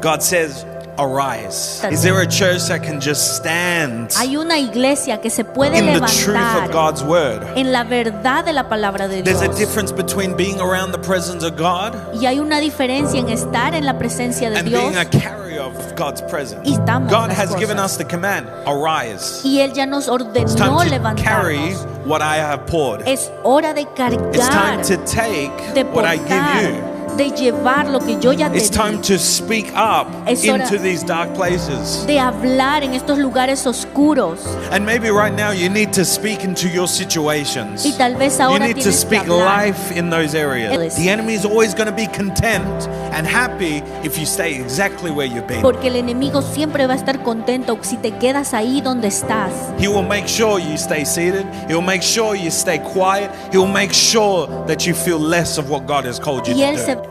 God says, arise. Is there a church that can just stand Hay una iglesia que se puede in the truth of levantar God's word? en la verdad de la palabra de There's a Dios. difference between being around the presence of God Y hay una diferencia en estar en la presencia de and Dios. being a carrier of God's presence. Y damos God las has cosas. given us the command, arise. Y Él ya nos It's ordenó time to carry levantarnos. what I have poured. Es hora de It's time cargar, to take de what I give portar, you. de llevar lo que yo ya te It's time di, to speak up Es hora into these dark places. de hablar en estos lugares oscuros. And maybe right now you need to speak into your situations. Y tal vez You ahora need to tienes que speak hablar. life in those areas. The enemy is always going to be content and happy if you stay exactly where you've been. Porque el enemigo siempre va a estar contento si te quedas ahí donde estás. He will make sure you stay seated. He will make sure you stay quiet. He will make sure that you feel less of what God has called you Y Él to se do.